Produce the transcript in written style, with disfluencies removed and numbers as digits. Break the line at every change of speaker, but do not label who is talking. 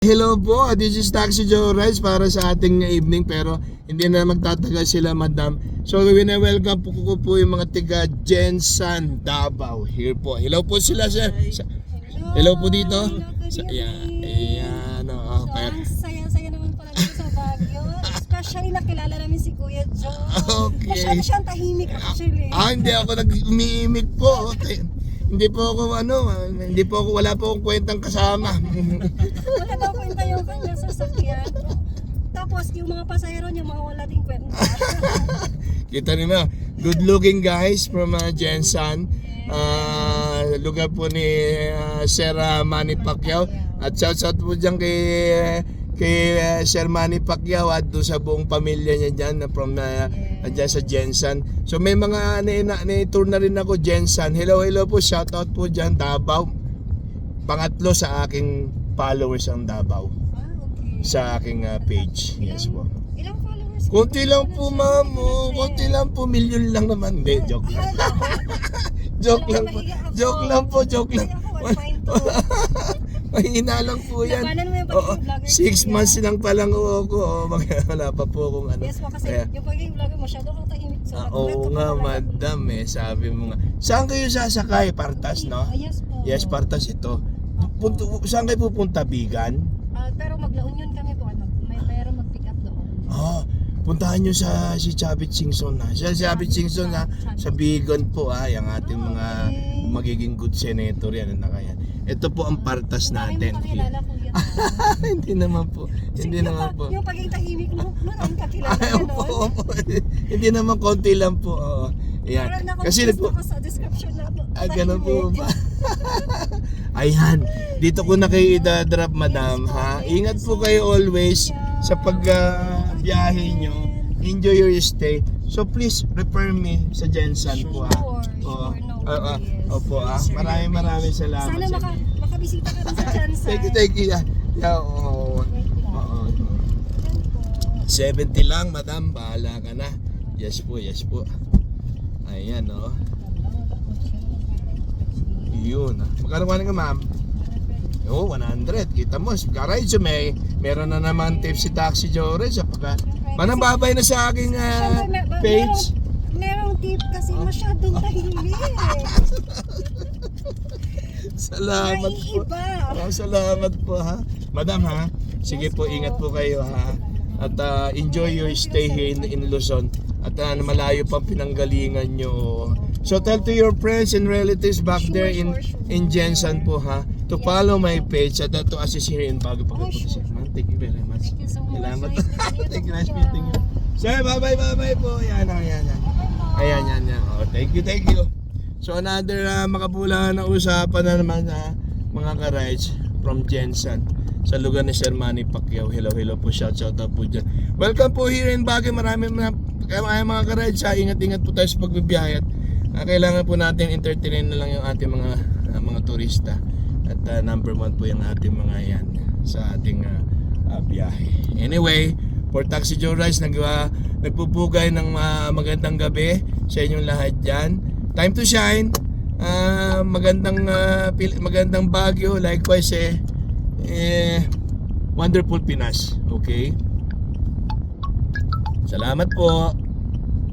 Hello po, this is Taxi Joe Rice para sa ating evening pero hindi na magtatagal sila madam. So wina-welcome po ko po yung mga tiga Gensan, Davao. Here po. Hello po sila sir. Hello po dito. Ayan.
Ang saya-saya naman pala dito sa Baguio. Especially nakilala namin si Kuya Joe.
Okay.
Masyado siyang tahimik actually.
Hindi ako nag-umiimik po. Okay. Hindi po ako wala po akong kwentang kasama.
Wala daw kwenta yung kanya sasakyan. Tapos yung mga pasahero niya mga wala ding kwenta.
Kita niyo, good looking guys from Gensan. Lugar po ni Sir Manny Pacquiao. At shout po dyan kay Sir Manny Pacquiao at doon sa buong pamilya niya dyan from dyan sa Gensan. So may mga na-tour na rin ako Gensan. Hello po, shout out po dyan Davao. Pangatlo sa aking followers ang Davao.
Okay.
Sa aking page. Yes po.
Ilang followers?
Konti lang po ma'am, konti lang po, milyon lang naman. Hindi, joke lang. Joke lang po. Joke lang. Mahina lang po yan. 6 months lang pa lang ako. Wala pa po akong ano.
Yes mo kasi yung pagiging vlogger masyado kang tahimik sa
Oo nga madam sabi mo nga. Saan kayo sasakay? Partas no?
Yes po.
Yes, Partas ito. Saan kayo pupunta? Bigan?
Pero mag-La Union kami po. Pero mag-pick up doon.
Puntahan nyo si Chavit Singson na. Si Chavit Singson na sa Bigan po yung ating mga magiging good senator yan na kaya. Ito po ang Partas natin. Hindi naman po.
Yung pagiging tahimik mo, maraming kakilala
Opo. Hindi naman konti lang po. Ayan. Kasi
sa description na po.
ganun po ba? Ayan. Dito ko na kayo idadrop madam ha. Ingat po kayo always sa pagbiyahe nyo. Enjoy your stay. So please refer me sa Gensan po ha. Opo maraming salamat.
Sana makabisita ka rin sa Gensan.
Thank you. Oo. 70 lang madam, bahala ka na. Yes po. Ayan Yun. Magkano ka ma'am? 100. Kita mo, karayso meron na naman tips si Taxi Joe Rice. Manambabay na sa aking page.
Merong tip kasi masyadong tahimik.
Salamat po. Salamat po ha. Madam ha. Sige po, ingat po kayo ha. At enjoy your stay here in Luzon. At malayo pang pinanggalingan nyo. So tell to your friends and relatives back there in Gensan po ha, to follow my page at to assist here in Baguio. Thank you very much.
Thank you so much.
Salamat. Thank you, nice meeting you. Sir, bye po. Yan. Ayan. Thank you. So another makabulang na usapan na naman sa mga ka-rides from Gensan sa lugar ni Sir Manny Pacquiao. Hello po, shout out po dyan. Welcome po here in Baguio. Marami mga ka-rides. Ingat po tayo sa pagbibiyahe. Kailangan po natin entertainin na lang yung ating mga turista. At number 1 po yung ating mga yan sa ating biyahe. Anyway, for Taxi Joe Rice, nagpupugay ng magandang gabi sa inyong lahat dyan. Time to shine. Magandang Baguio. Likewise wonderful Pinas. Okay? Salamat po.